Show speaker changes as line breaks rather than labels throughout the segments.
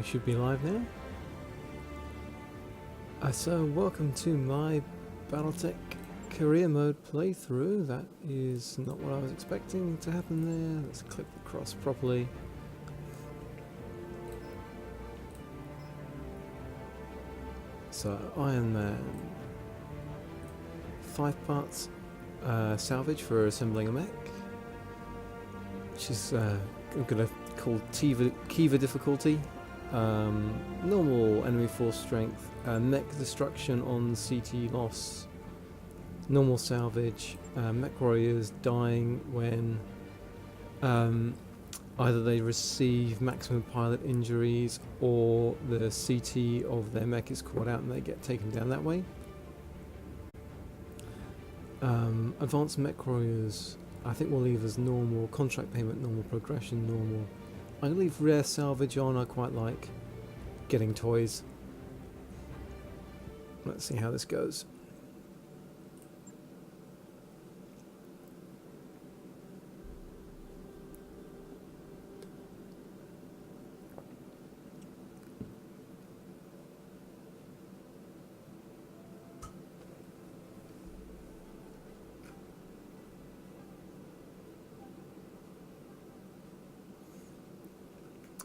We should be live now. So welcome to my Battletech career mode playthrough. That is not what I was expecting to happen there. Let's click across properly. So Iron Man, 5 parts salvage for assembling a mech, which is I'm gonna call Kiva difficulty. Normal enemy force strength, mech destruction on CT loss, normal salvage, mech warriors dying when either they receive maximum pilot injuries or the CT of their mech is caught out and they get taken down that way. Advanced mech warriors I think we'll leave as normal, contract payment normal, progression normal. I'm going to leave rare salvage on. I quite like getting toys. Let's see how this goes.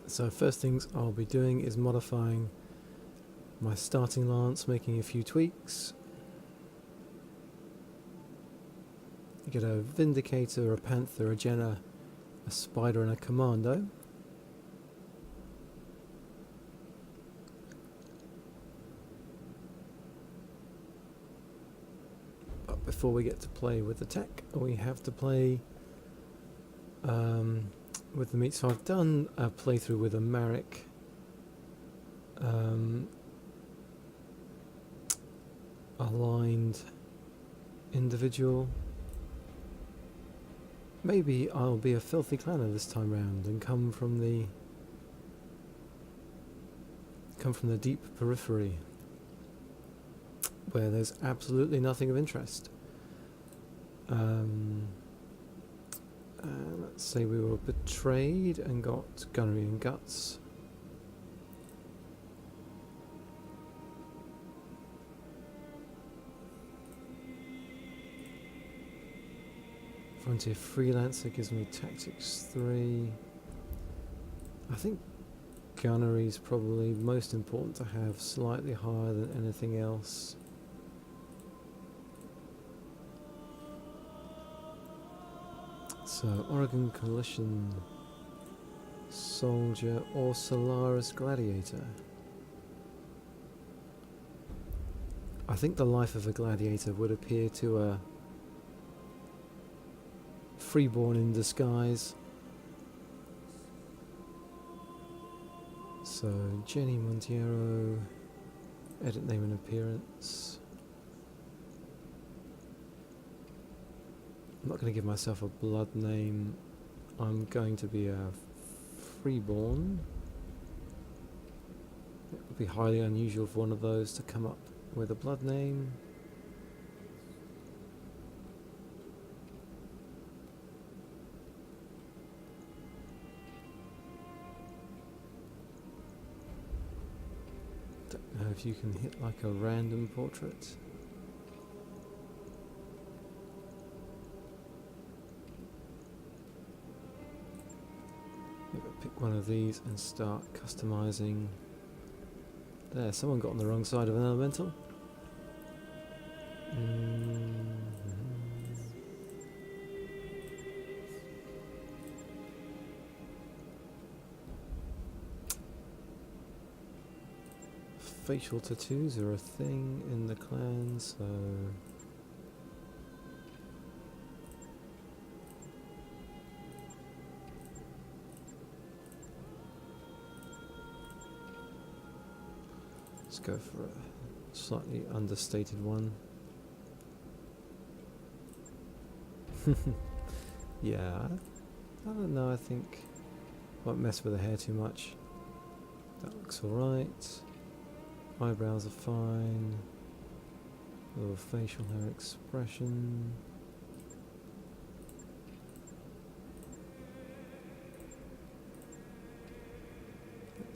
So first things I'll be doing is modifying my starting lance, making a few tweaks. You get a Vindicator, a Panther, a Jenner, a Spider and a Commando. But before we get to play with the tech, we have to play with the meat. So I've done a playthrough with a Marek aligned individual. Maybe I'll be a filthy clanner this time round and come from the deep periphery where there's absolutely nothing of interest. Let's say we were betrayed and got gunnery and guts. Frontier Freelancer gives me Tactics 3. I think gunnery is probably most important to have, slightly higher than anything else. So, Oregon Coalition Soldier or Solaris Gladiator. I think the life of a gladiator would appear to a freeborn in disguise. So, Jenny Montiero, edit name and appearance. I'm not going to give myself a blood name. I'm going to be a freeborn. It would be highly unusual for one of those to come up with a blood name. Don't know if you can hit like a random portrait. Pick one of these and start customizing. There, someone got on the wrong side of an elemental. Facial tattoos are a thing in the clan, so let's go for a slightly understated one. Yeah, I don't know, I think I won't mess with the hair too much. That looks alright. Eyebrows are fine. A little facial hair expression.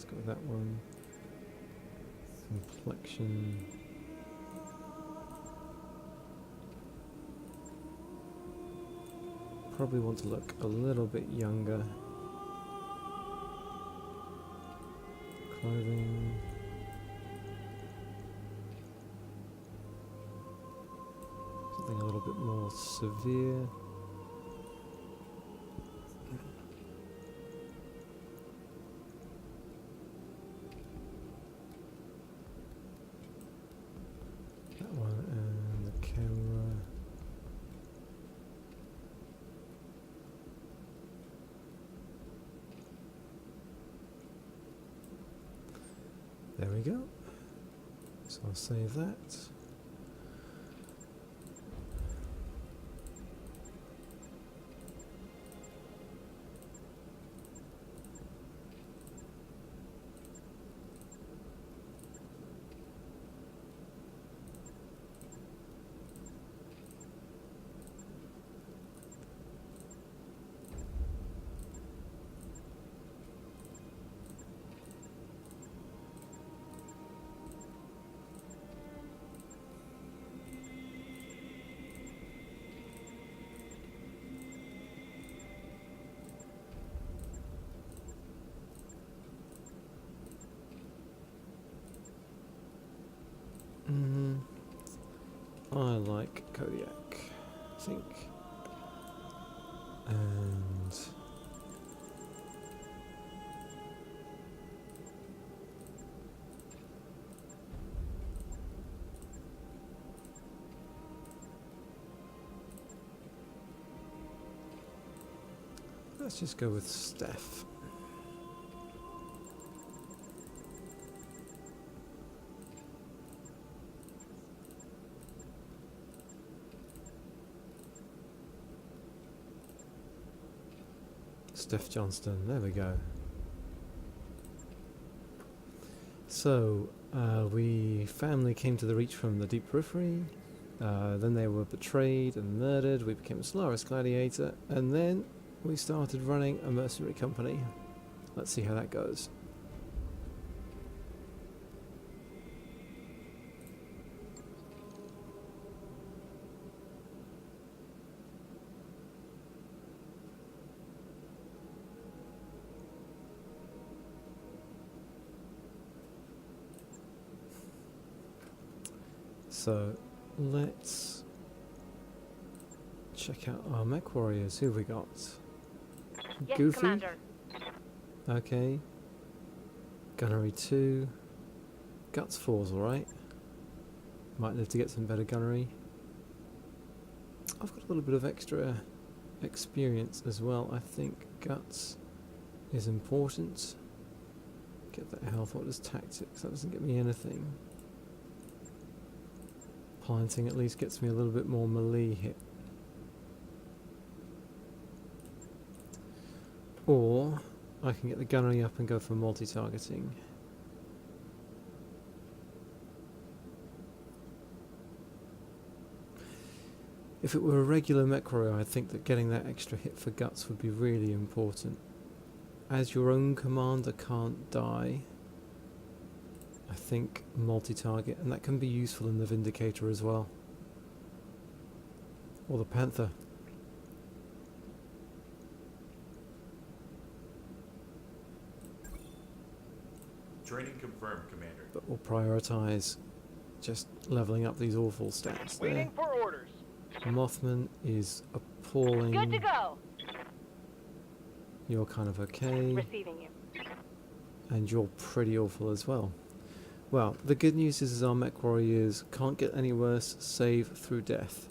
Let's go with that one. Complexion. Probably want to look a little bit younger. Clothing. Something a little bit more severe. That one and the camera. There we go. So I'll save that. I like Kodiak, I think. And let's just go with Steph. Steph Johnston, there we go. So, family came to the Reach from the Deep Periphery, then they were betrayed and murdered, we became a Solaris Gladiator, and then we started running a mercenary company. Let's see how that goes. So, let's check out our mech warriors. Who have we got?
Yes,
Goofy?
Commander.
Okay. Gunnery 2. Guts 4's alright. Might live to get some better gunnery. I've got a little bit of extra experience as well. I think Guts is important. Get that health. What does Tactics? That doesn't get me anything. Planting at least gets me a little bit more melee hit. Or I can get the gunnery up and go for multi-targeting. If it were a regular mech warrior, I think that getting that extra hit for Guts would be really important. As your own commander can't die, I think multi-target, and that can be useful in the Vindicator as well. Or the Panther.
Training confirmed, Commander.
But we'll prioritise just levelling up these awful stats there.
Waiting for orders.
Mothman is appalling.
Good to go.
You're kind of okay.
Receiving you.
And you're pretty awful as well. Well, the good news is our mech warriors can't get any worse save through death.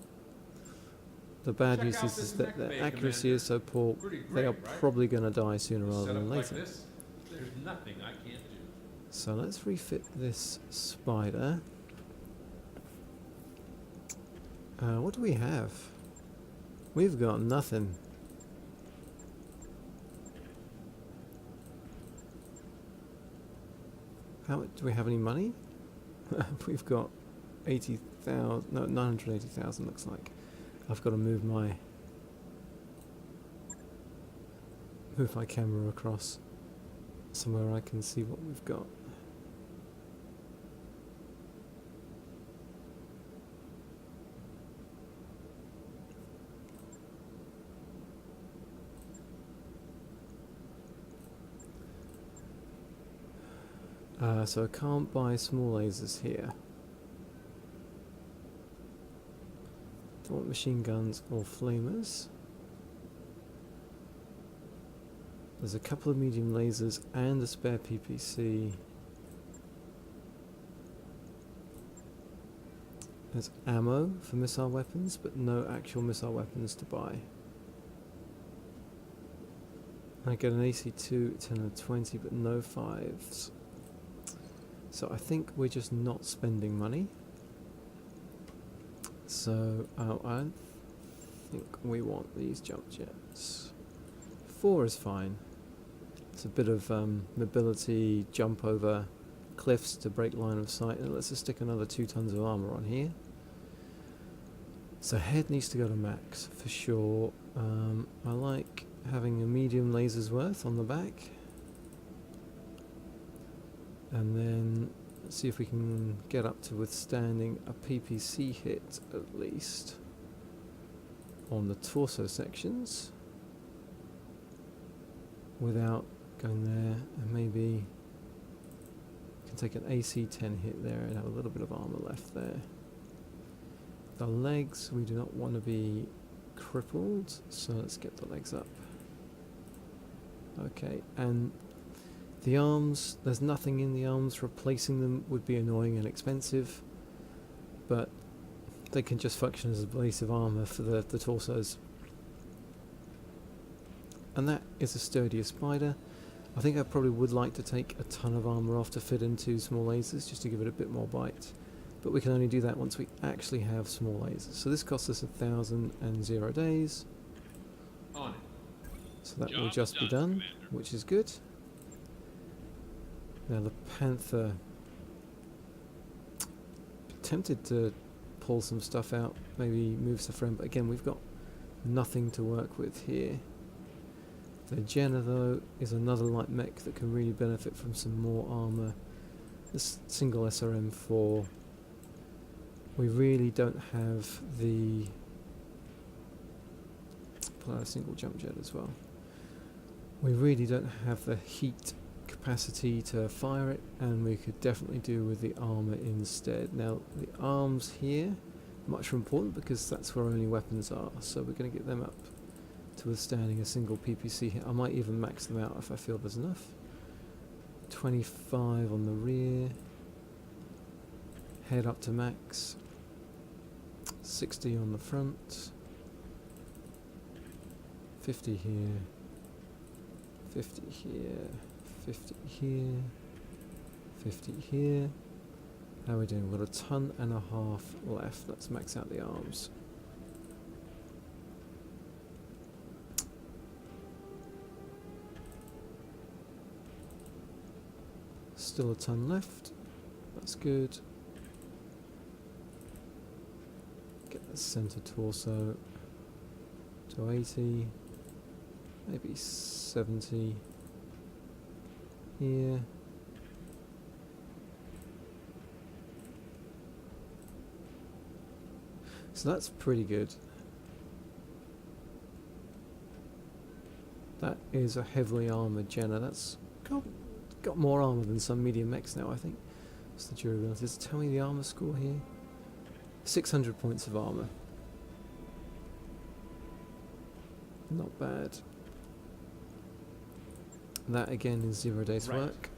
The bad news is that their accuracy is so poor, they are probably going to die sooner rather than later.
There's nothing I can't do.
So let's refit this spider. What do we have? We've got nothing. How much, do we have any money? We've got 80,000, no, 980,000 looks like. I've got to move my camera across. somewhere I can see what we've got. So I can't buy small lasers here. Don't want machine guns or flamers. There's a couple of medium lasers and a spare PPC. There's ammo for missile weapons, but no actual missile weapons to buy. I get an AC2, 10 and 20, but no 5s. So I think we're just not spending money. So I think we want these jump jets. 4 is fine. It's a bit of mobility, jump over cliffs to break line of sight, and let's just stick another 2 tons of armor on here. So head needs to go to max for sure. I like having a medium laser's worth on the back. And then let's see if we can get up to withstanding a PPC hit at least on the torso sections without going there, and maybe we can take an AC-10 hit there and have a little bit of armor left there. The legs, we do not want to be crippled, so let's get the legs up. Okay, and the arms, there's nothing in the arms. Replacing them would be annoying and expensive, but they can just function as a base of armor for the torsos. And that is a sturdier spider. I think I probably would like to take a ton of armor off to fit into small lasers, just to give it a bit more bite. But we can only do that once we actually have small lasers. So this costs us 1,000 days.
On it.
So that will just be done, which is good. Now the Panther, tempted to pull some stuff out, maybe moves the frame, but again we've got nothing to work with here. The Jenna though is another light mech that can really benefit from some more armor. This single SRM4, we really don't have the, pull out a single jump jet as well. We really don't have the heat capacity to fire it, and we could definitely do with the armor instead. Now the arms here, much more important because that's where only weapons are, so we're going to get them up to withstanding a single PPC hit. I might even max them out if I feel there's enough. 25 on the rear, head up to max, 60 on the front, 50 here, 50 here, 50 here, 50 here. How are we doing? We've got 1.5 tons left. Let's max out the arms. Still a ton left. That's good. Get the center torso to 80, maybe 70 here. So that's pretty good. That is a heavily armoured Jenna. That's got more armour than some medium mechs now, I think. What's the durability? Does it tell me the armour score here? 600 points of armour. Not bad. That again is 0 days work.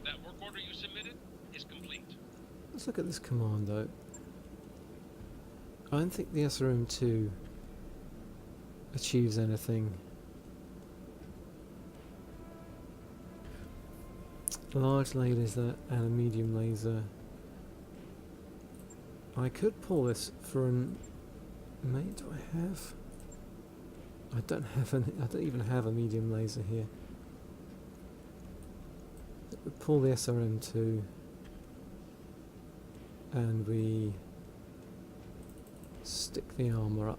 That work order you submitted is complete.
Let's look at this commando. I don't think the SRM2 achieves anything. Large laser and a medium laser. I could pull this for an... Mate, do I have? I don't have any. I don't even have a medium laser here. We pull the SRM2 and we stick the armour up.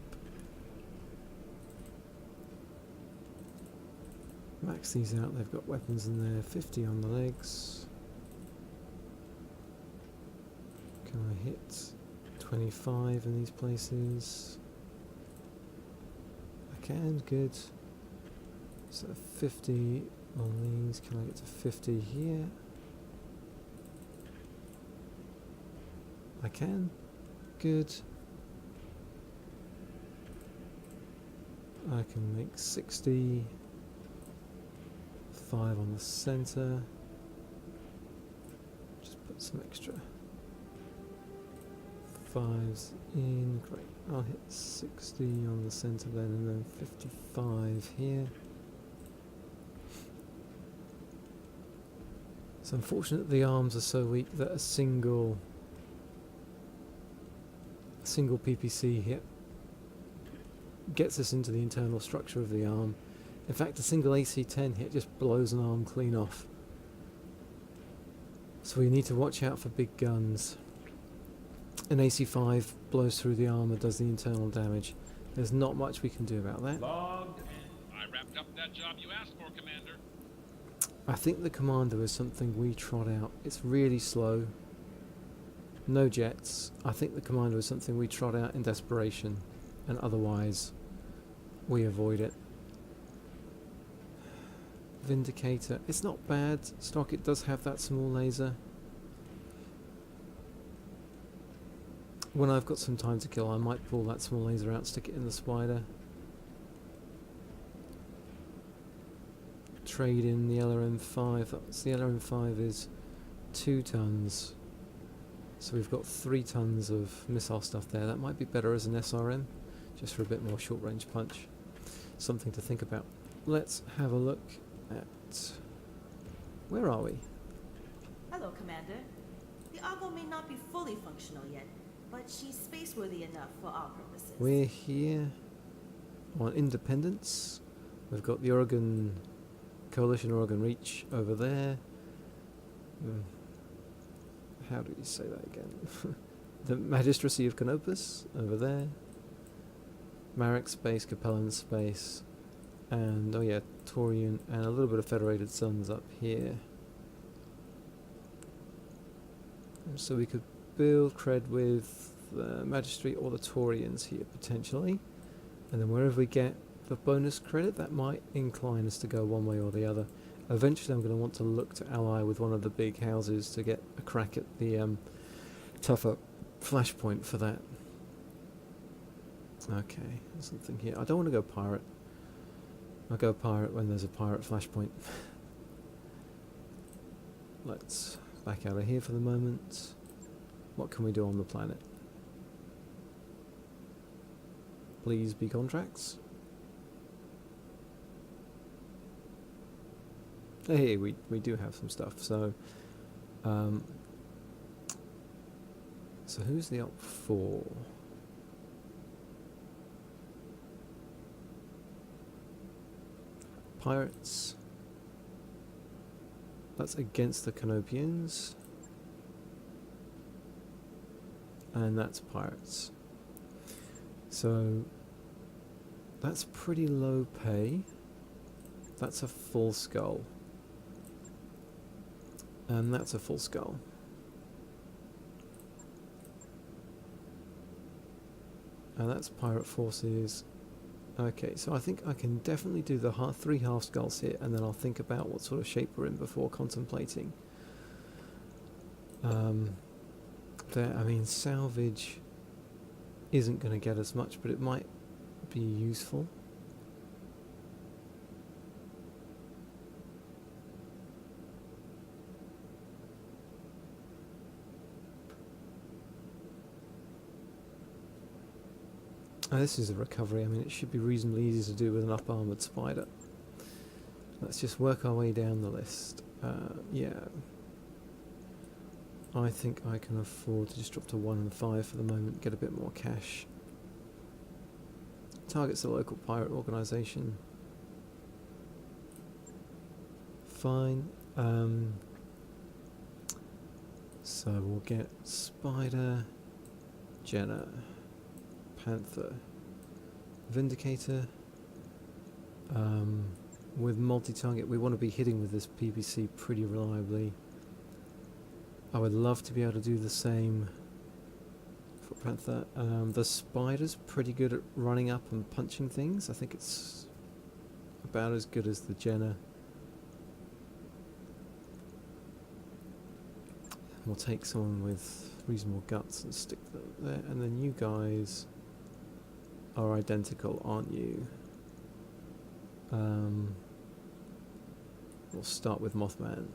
Max these out, they've got weapons in there, 50 on the legs. Can I hit 25 in these places? I can, good. So 50 on these, can I get to 50 here? I can, good. I can make 60. 5 on the centre. Just put some extra 5s in. Great. I'll hit 60 on the centre then, and then 55 here. It's unfortunate the arms are so weak that a single PPC hit gets us into the internal structure of the arm. In fact, a single AC-10 hit just blows an arm clean off. So we need to watch out for big guns. An AC-5 blows through the armour, does the internal damage. There's not much we can do about that.
Logged in.
I wrapped up that job you asked for, Commander.
I think the Commando is something we trot out. It's really slow. No jets. I think the Commando is something we trot out in desperation, and otherwise we avoid it. Vindicator. It's not bad stock, it does have that small laser. When I've got some time to kill, I might pull that small laser out, stick it in the Spider. Trade in the LRM-5. That's the LRM-5 is 2 tons. So we've got 3 tons of missile stuff there. That might be better as an SRM, just for a bit more short range punch. Something to think about. Let's have a look at... Where are we?
Hello, Commander. The Argo may not be fully functional yet, but she's space-worthy enough for our purposes.
We're here on Independence. We've got the Oregon Coalition, Oregon Reach over there. How do you say that again? The Magistracy of Canopus over there. Marek space, Capellan space, and oh yeah, Taurian, and a little bit of Federated Suns up here. And so we could build cred with the Magistracy or the Taurians here potentially, and then wherever we get the bonus credit, that might incline us to go one way or the other. Eventually I'm going to want to look to ally with one of the big houses to get a crack at the tougher flashpoint for that. Okay, there's something here. I don't want to go pirate. I'll go pirate when there's a pirate flashpoint. Let's back out of here for the moment. What can we do on the planet? Please be contracts. Hey, we do have some stuff. So who's the op 4? Pirates. That's against the Canopians. And that's pirates. So that's pretty low pay. That's a full skull. And that's a full skull. And that's pirate forces. Okay, so I think I can definitely do the 3 half skulls here, and then I'll think about what sort of shape we're in before contemplating. There, I mean, salvage isn't going to get us much, but it might be useful. This is a recovery. I mean, it should be reasonably easy to do with an up-armoured Spider. Let's just work our way down the list. Yeah. I think I can afford to just drop to 1 and 5 for the moment, get a bit more cash. Targets the local pirate organisation. Fine. So we'll get Spider, Jenna, Panther, Vindicator, with multi-target, we want to be hitting with this PPC pretty reliably. I would love to be able to do the same for Panther. The Spider's pretty good at running up and punching things. I think it's about as good as the Jenna. We'll take someone with reasonable guts and stick them there. And then you guys are identical, aren't you? We'll start with Mothman.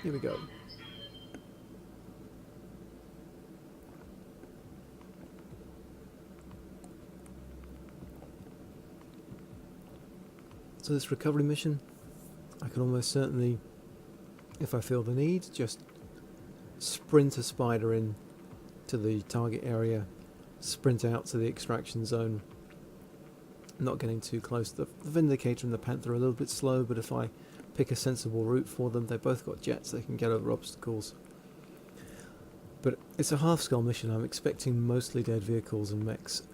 Here we go. So this recovery mission, I can almost certainly, if I feel the need, just sprint a spider in to the target area, sprint out to the extraction zone, not getting too close. The Vindicator and the Panther are a little bit slow, but if I pick a sensible route for them, they've both got jets, they can get over obstacles. But it's a half-scale mission. I'm expecting mostly dead vehicles and mechs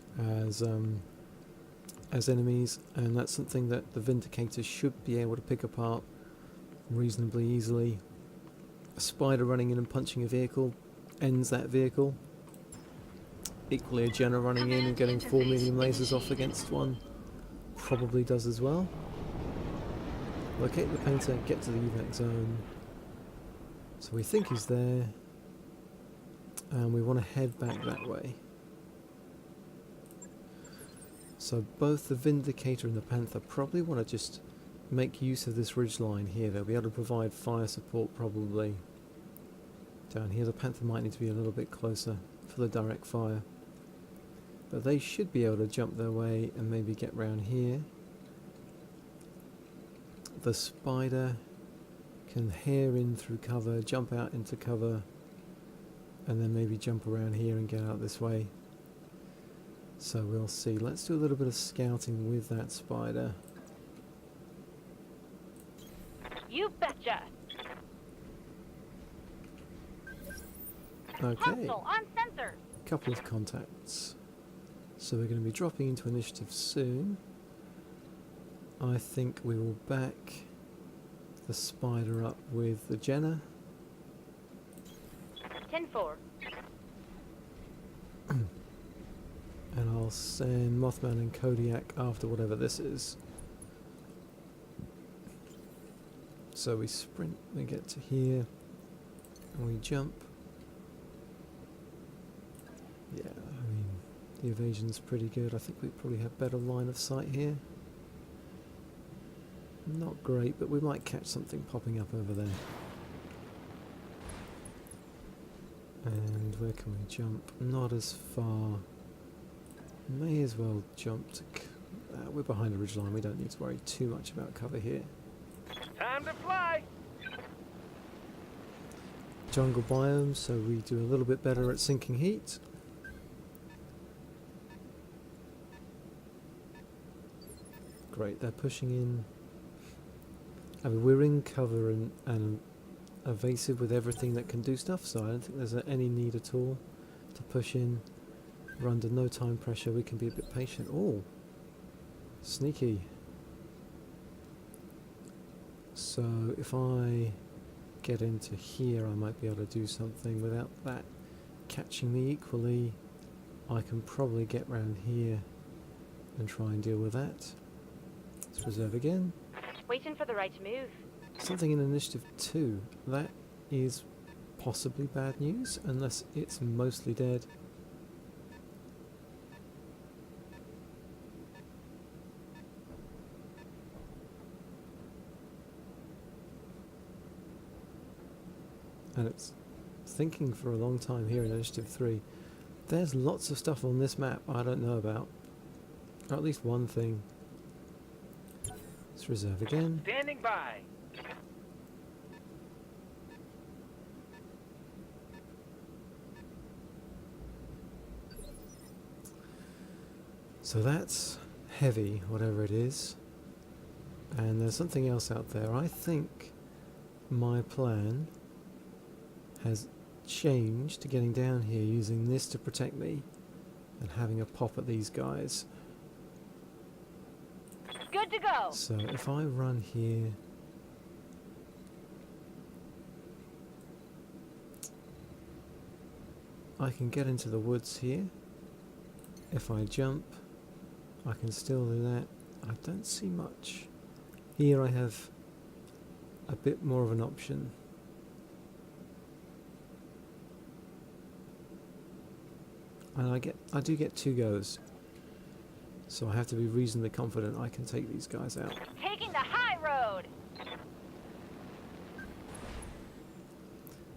as enemies, and that's something that the Vindicator should be able to pick apart reasonably easily. A spider running in and punching a vehicle ends that vehicle. Equally, a Jenna running in and getting 4 medium lasers off against one probably does as well. Locate the Panther, get to the evac zone. So we think he's there, and we want to head back that way. So both the Vindicator and the Panther probably want to just make use of this ridge line here. They'll be able to provide fire support probably. Down here the Panther might need to be a little bit closer for the direct fire. But they should be able to jump their way and maybe get round here. The Spider can hair in through cover, jump out into cover, and then maybe jump around here and get out this way. So we'll see. Let's do a little bit of scouting with that Spider.
You betcha.
Okay,
Hostile on sensor.
couple of contacts. So we're going to be dropping into initiative soon. I think we will back the Spider up with the Jenna.
10-4.
And I'll send Mothman and Kodiak after whatever this is. So we sprint, we get to here, and we jump. Yeah, I mean, the evasion's pretty good. I think we probably have better line of sight here. Not great, but we might catch something popping up over there. And where can we jump? Not as far. May as well jump to... we're behind the ridgeline, we don't need to worry too much about cover here.
Time to fly!
Jungle biome, so we do a little bit better at sinking heat. Great, they're pushing in. I mean, we're in cover and evasive with everything that can do stuff, so I don't think there's any need at all to push in. We're under no time pressure, we can be a bit patient. Oh, sneaky. So if I get into here, I might be able to do something without that catching me equally. I can probably get round here and try and deal with that. Let's reserve again.
Waiting for the right move.
Something in initiative 2. That is possibly bad news, unless it's mostly dead. And it's thinking for a long time here in initiative 3. There's lots of stuff on this map I don't know about. Or at least one thing. Let's reserve again.
Standing by.
So that's heavy, whatever it is. And there's something else out there. I think my plan has changed to getting down here using this to protect me and having a pop at these guys.
Good to go.
So if I run here, I can get into the woods here. If I jump, I can still do that. I don't see much. Here I have a bit more of an option. And I do get 2 goes. So I have to be reasonably confident I can take these guys out.
Taking the high road.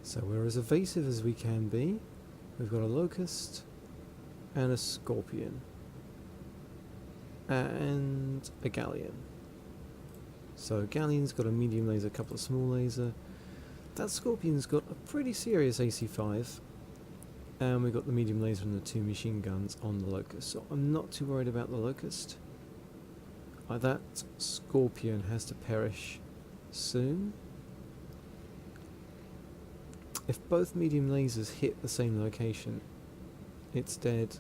So we're as evasive as we can be. We've got a locust and a scorpion and a galleon. So galleon's got a medium laser, a couple of small laser. That scorpion's got a pretty serious AC5, and we've got the medium laser and the 2 machine guns on the locust. So I'm not too worried about the locust. That scorpion has to perish soon. If both medium lasers hit the same location, it's dead.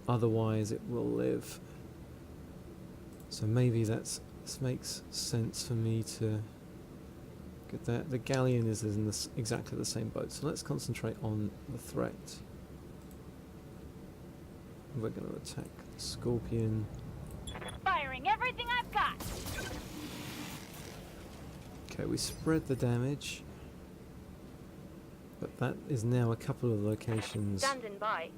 Otherwise, it will live. So maybe this makes sense for me to get that. The galleon is in exactly the same boat. So let's concentrate on the threat. We're going to attack the scorpion.
Firing everything I've got.
Okay, we spread the damage. But that is now a couple of locations
Standing by.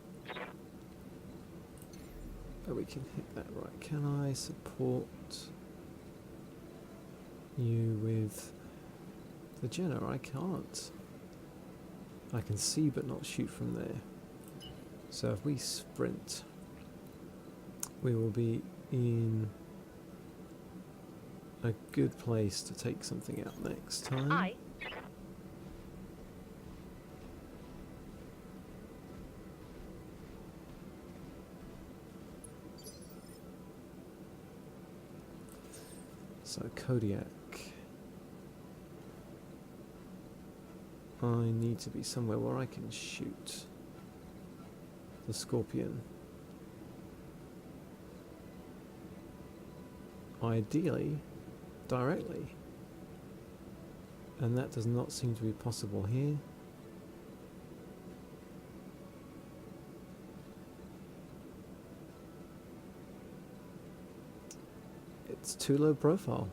where we can hit that. Right, can I support you with the Jenner? I can't. I can see but not shoot from there. So if we sprint, we will be in a good place to take something out next time.
Aye.
So Kodiak. I need to be somewhere where I can shoot the scorpion. Ideally, directly. And that does not seem to be possible here. It's too low profile.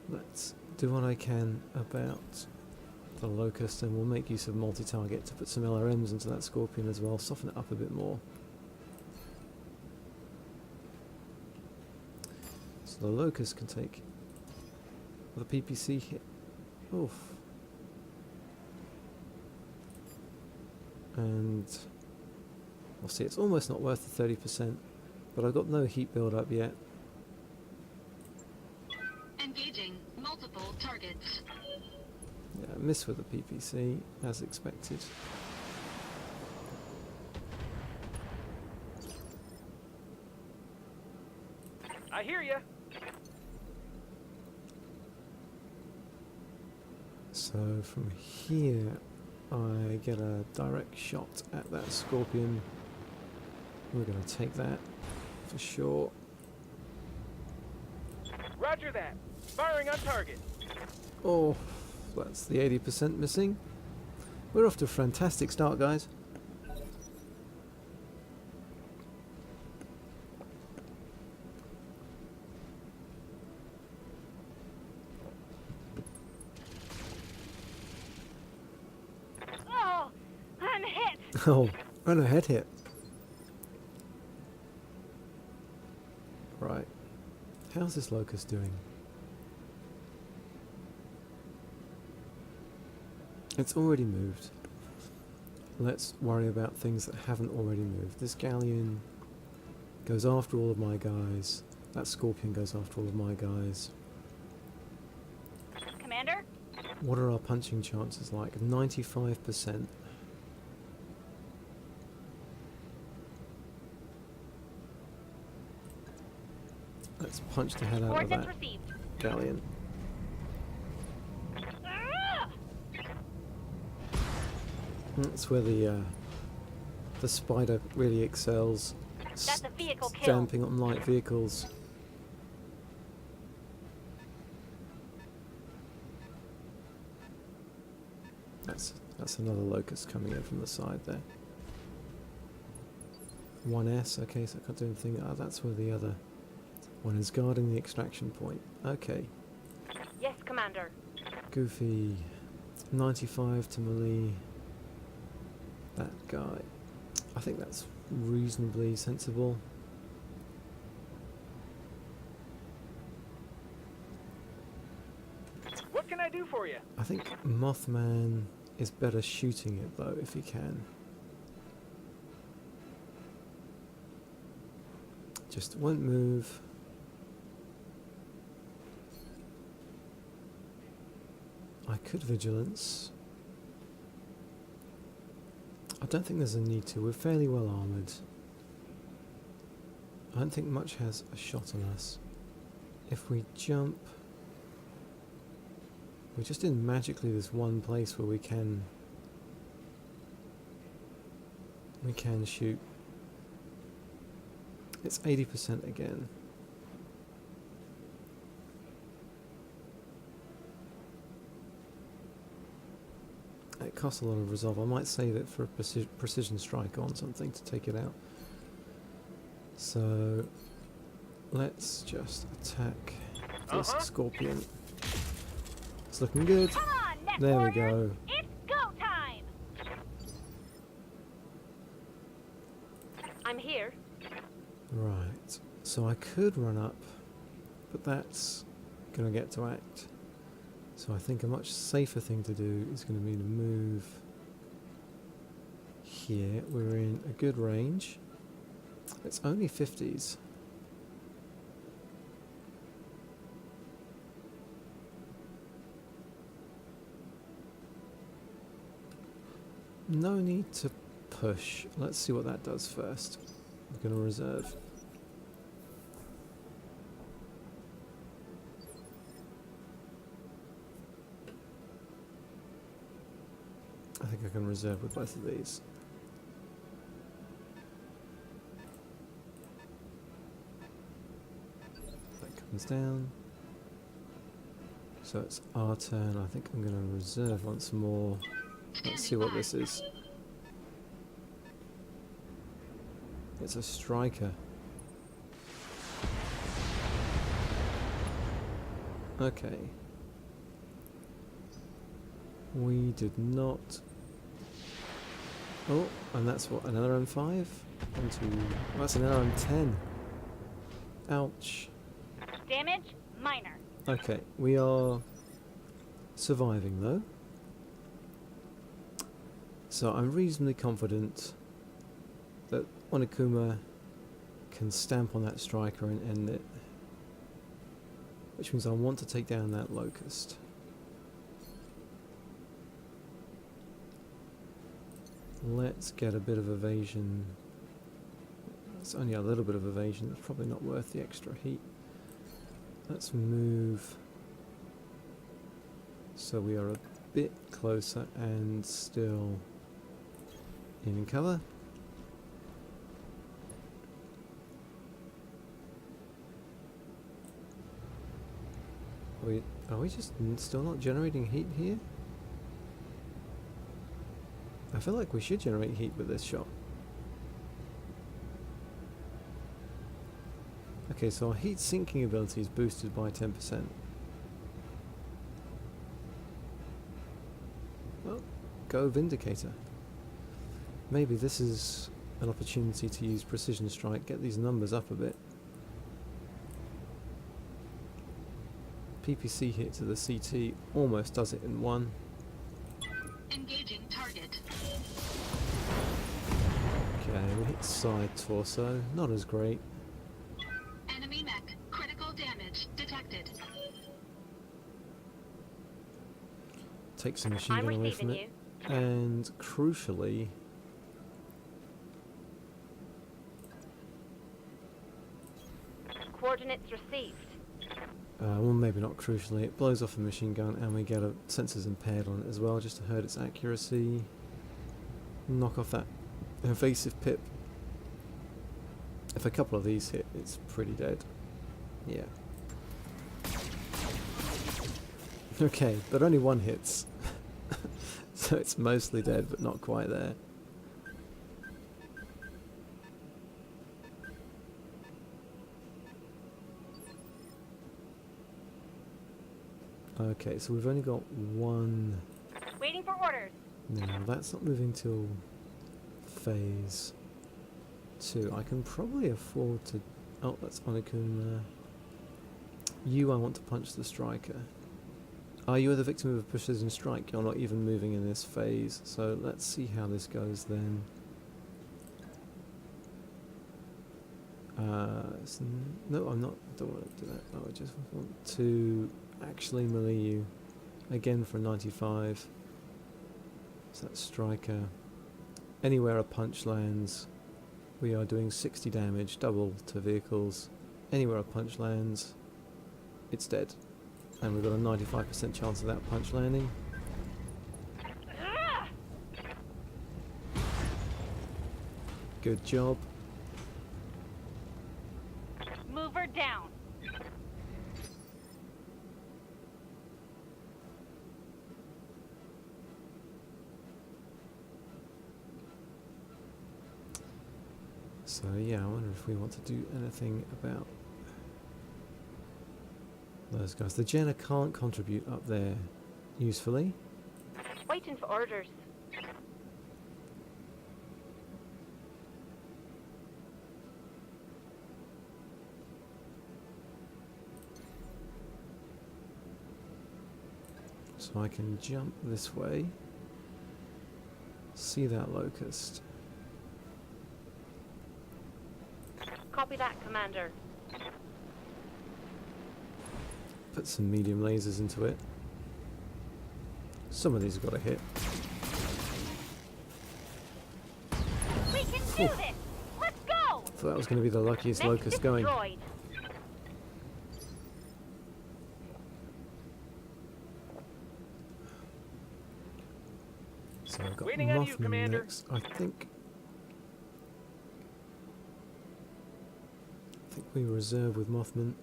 Let's do what I can about the locust, and we'll make use of multi-target to put some LRMs into that scorpion as well, soften it up a bit more. So the locust can take the PPC hit. Oof. And we'll see, it's almost not worth the 30%, but I've got no heat build up yet.
Engaging multiple targets.
Yeah, I miss with the PPC, as expected.
I hear ya.
So from here, I get a direct shot at that scorpion. We're going to take that for sure.
Roger that. Firing on target.
Oh, that's the 80% missing. We're off to a fantastic start, guys.
Oh, I'm hit.
Oh, and a head hit. Right. How's this locust doing? It's already moved. Let's worry about things that haven't already moved. This galleon goes after all of my guys. That scorpion goes after all of my guys.
Commander?
What are our punching chances like? 95%. Let's punch the head out of
Coordinates
that
received.
galleon.
Ah!
That's where the The spider really excels
That's a vehicle kill.
stamping on light vehicles. That's another locust coming in from the side there. 1S, okay, so I can't do anything. Ah, that's where the other one is guarding the extraction point. Okay.
Yes, Commander.
Goofy. 95 to melee. That guy. I think that's reasonably sensible.
What can I do for you?
I think Mothman is better shooting it though, if he can. Just won't move. I could vigilance. I don't think there's a need to. We're fairly well armoured. I don't think much has a shot on us. If we jump... We're just in magically this one place where we can shoot. It's 80% again. It costs a lot of resolve. I might save it for a precision strike on something to take it out. So let's just attack this scorpion. It's looking good.
Come on, Net
There we
Warriors.
go.
It's go time. I'm here.
Right. So I could run up, but that's going to get to act. So I think a much safer thing to do is going to be to move here. We're in a good range. It's only 50s. No need to push. Let's see what that does first. I'm going to reserve. I think I can reserve with both of these. That comes down. So it's our turn. I think I'm going to reserve once more. Let's see what this is. It's a striker. Okay. We did not... Oh, and that's what, another M5? 1, 2... Oh, that's another M10. Ouch.
Damage minor.
Okay, we are surviving though. So I'm reasonably confident that Onokuma can stamp on that striker and end it. Which means I want to take down that locust. Let's get a bit of evasion. It's only a little bit of evasion, it's probably not worth the extra heat. Let's move so we are a bit closer and still in cover. Are we just still not generating heat here? I feel like we should generate heat with this shot. Okay, so our heat sinking ability is boosted by 10%. Well, go Vindicator. Maybe this is an opportunity to use Precision Strike, get these numbers up a bit. PPC hit to the CT almost does it in one.
Engaging target.
Okay, we hit side torso, not as great.
Enemy mech. Critical damage detected.
Takes the machine
I'm
gun away from
receiving
it.
you.
And crucially,
Coordinates received.
well, maybe not crucially, it blows off the machine gun and we get a sensors impaired on it as well, just to hurt its accuracy. Knock off that Evasive pip. If a couple of these hit, it's pretty dead. Yeah. Okay, but only one hits. So it's mostly dead, but not quite there. Okay, so we've only got one.
Waiting for orders.
No, that's not moving till phase 2. I can probably afford to... Oh, that's Onokun. You, I want to punch the striker. You are the victim of a precision strike. You're not even moving in this phase. So let's see how this goes then. No, I'm not. Don't want to do that. Oh, I just want to actually melee you again for 95. So that's striker. Anywhere a punch lands, we are doing 60 damage, double to vehicles. Anywhere a punch lands, it's dead. And we've got a 95% chance of that punch landing. Good job.
Move her down.
So yeah, I wonder if we want to do anything about those guys. The Jenna can't contribute up there usefully.
Waiting for orders.
So I can jump this way. See that locust.
Copy that, Commander.
Put some medium lasers into it. Some of these have got a hit.
We can do this! Let's go!
Thought that was going to be the luckiest
Mech
locust going.
destroyed.
So I've got
Waiting on you,
Mothman
Commander.
next. I think we reserve with Mothman.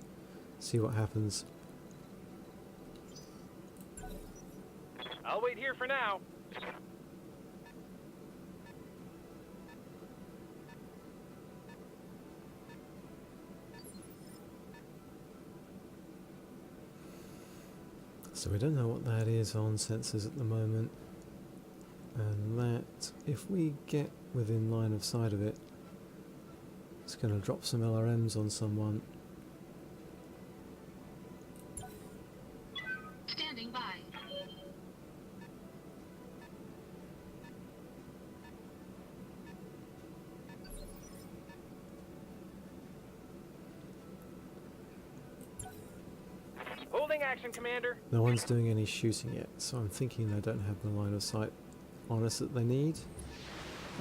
See what happens.
I'll wait here for now.
So we don't know what that is on sensors at the moment. And that, if we get within line of sight of it, it's going to drop some LRMs on someone.
Standing by.
Holding action, Commander.
No one's doing any shooting yet, so I'm thinking they don't have the line of sight on us that they need.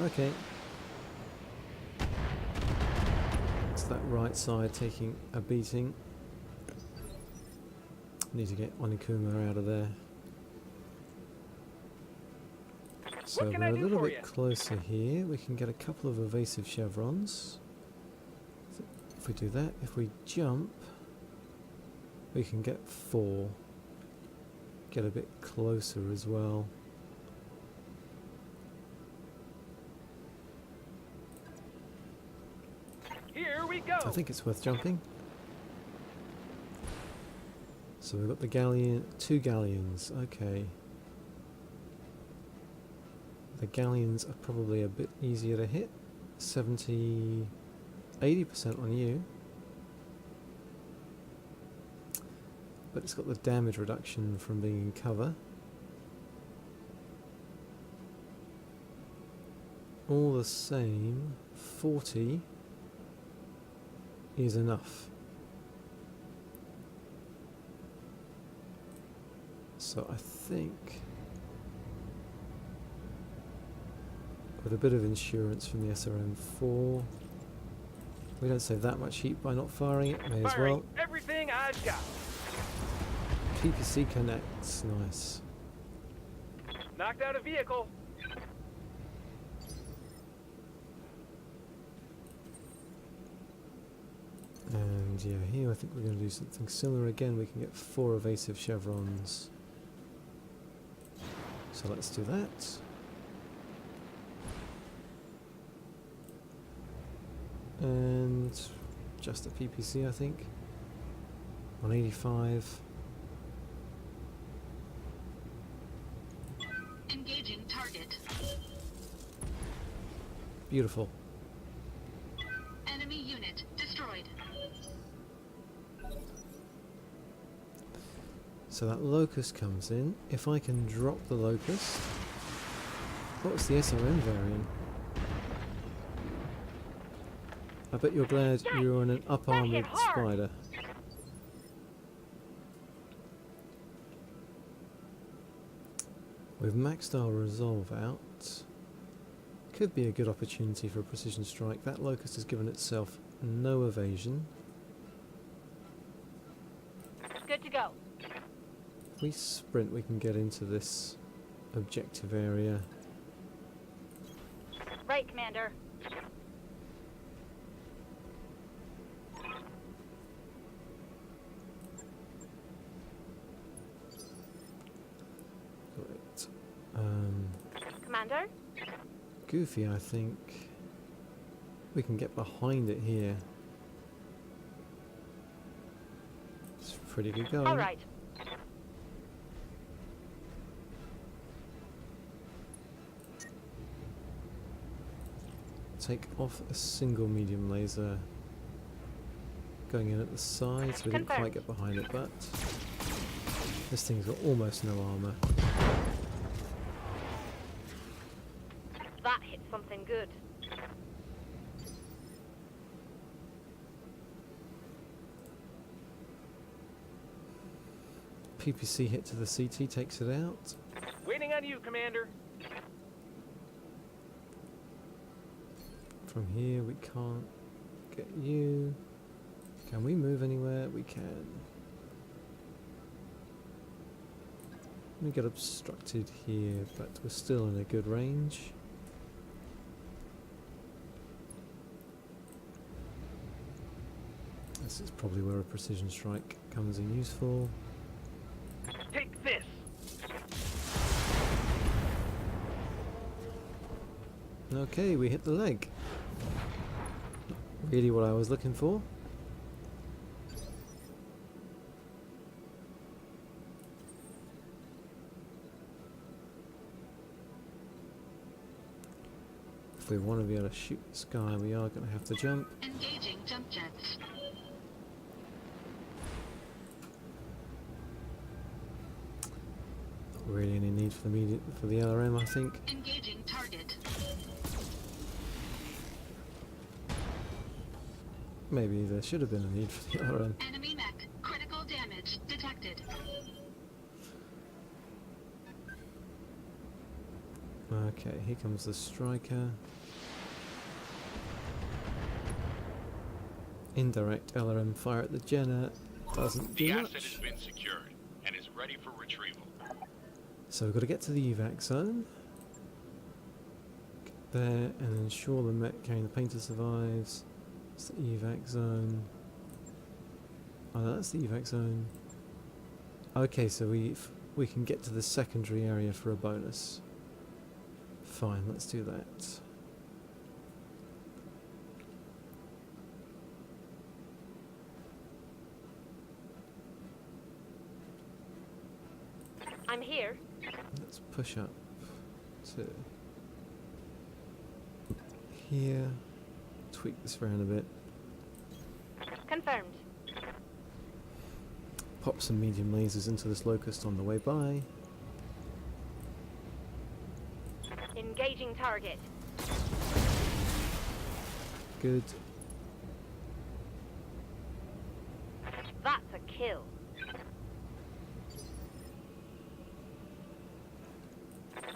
Okay. It's that right side taking a beating. Need to get Onikuma out of there. So
What can
we're
I
a
do
little
for
bit
you?
closer here. We can get a couple of evasive chevrons. So if we do that, if we jump, we can get 4. Get a bit closer as well.
Here we go.
I think it's worth jumping. So we've got the galleon, 2 galleons, okay. The galleons are probably a bit easier to hit. 70, 80% on you. But it's got the damage reduction from being in cover. All the same, 40 is enough. So I think with a bit of insurance from the SRM4, we don't save that much heat by not firing it, may as
Firing
well.
everything I've got.
PPC connects, nice.
Knocked out a vehicle.
And yeah, here I think we're going to do something similar again. We can get 4 evasive chevrons. So let's do that. And just a PPC, I think. 185.
Engaging target.
Beautiful.
Enemy unit destroyed.
So that locust comes in. If I can drop the locust. What's the SRM variant? I bet you're glad you're on an up-armoured spider. We've maxed our resolve out. Could be a good opportunity for a precision strike. That locust has given itself no evasion.
Good to go.
If we sprint, we can get into this objective area.
Right, Commander.
Right.
Commander?
Goofy, I think we can get behind it here. It's pretty good going.
All right.
Take off a single medium laser going in at the side, so we didn't quite
Confirmed.
get behind it, but this thing's got almost no armor.
That hit something good.
PPC hit to the CT takes it out.
Waiting on you, Commander.
From here we can't get you. Can we move anywhere? We can. We get obstructed here, but we're still in a good range. This is probably where a precision strike comes in useful.
Take this.
Okay, we hit the leg. Not really what I was looking for. If we want to be able to shoot this guy, we are going to have to jump.
Engaging jump jets.
Not really any need for the LRM, I think.
Engaging target.
Maybe there should have been a need for the LRM.
Enemy mech. Critical damage detected.
Okay, here comes the striker. Indirect LRM fire at the Jenner doesn't do
The
much.
asset has been secured and is ready for retrieval.
So we've got to get to the evac zone. Get there and ensure the mech carrying the painter survives. It's the evac zone. Oh, no, that's the evac zone. Okay, so we can get to the secondary area for a bonus. Fine, let's do that.
I'm here.
Let's push up to here. Tweak this around a bit.
Confirmed.
Pop some medium lasers into this locust on the way by.
Engaging target.
Good.
That's a kill.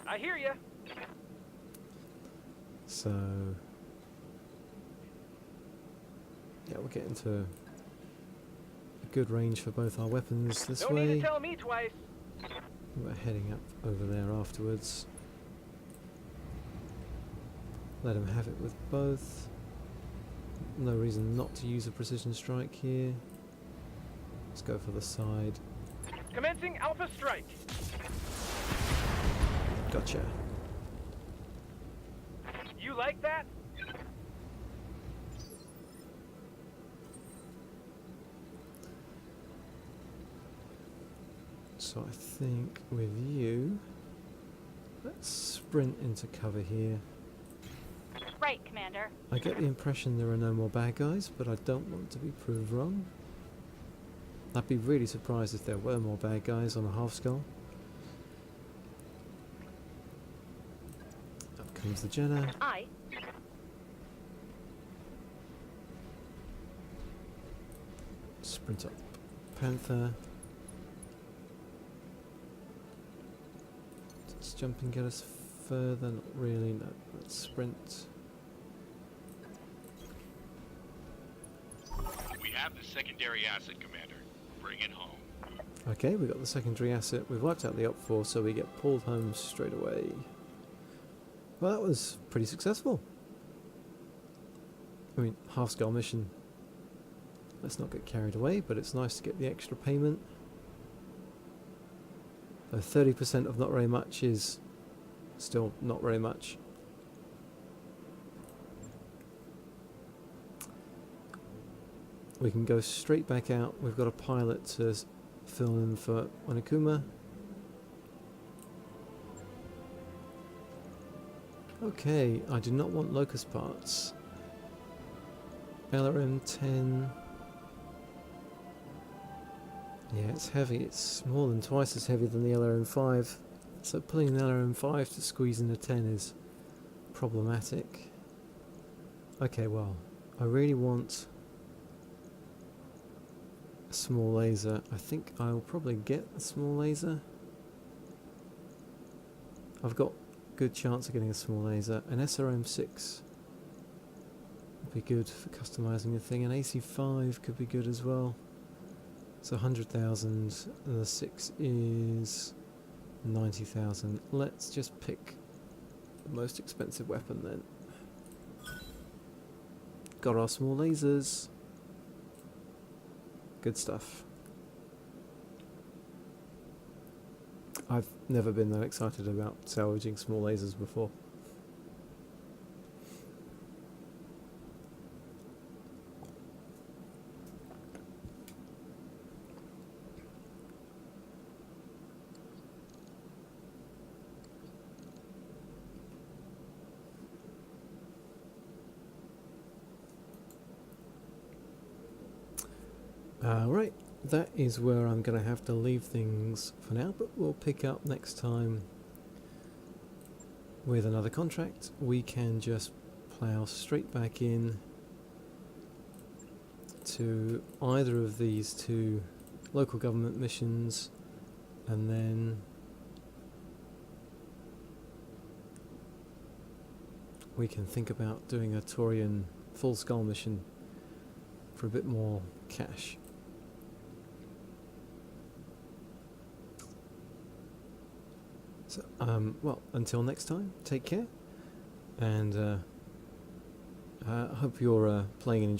I hear you.
So yeah, we'll get into a good range for both our weapons this
Don't need
way.
to tell me twice.
We're heading up over there afterwards. Let him have it with both. no reason not to use a precision strike here. Let's go for the side.
Commencing Alpha Strike.
Gotcha.
You like that?
So I think with you, let's sprint into cover here.
Right, Commander.
I get the impression there are no more bad guys, but I don't want to be proved wrong. I'd be really surprised if there were more bad guys on a half skull. Up comes the Jenna.
Aye.
Sprint up Panther. Does jumping get us further? Not really, no. Let's sprint.
We have the secondary asset, Commander. Bring it home.
Okay, we got the secondary asset. We've wiped out the Op4, so we get pulled home straight away. Well, that was pretty successful. I mean, half skull mission. Let's not get carried away, but it's nice to get the extra payment. Though 30% of not very much is still not very much. We can go straight back out. We've got a pilot to fill in for Wanakuma. Okay, I do not want locust parts. LRM-10. Yeah, it's heavy. It's more than twice as heavy than the LRM-5. So pulling an LRM-5 to squeeze in a 10 is problematic. Okay, well, I really want a small laser. I think I'll probably get a small laser. I've got a good chance of getting a small laser. An SRM-6 would be good for customizing a thing. An AC-5 could be good as well. So 100,000, and the 6 is 90,000. Let's just pick the most expensive weapon then. Got our small lasers. Good stuff. I've never been that excited about salvaging small lasers before. Right, that is where I'm going to have to leave things for now, but we'll pick up next time with another contract. We can just plough straight back in to either of these two local government missions, and then we can think about doing a Taurian full skull mission for a bit more cash. So, well, until next time, take care, and I hope you're playing and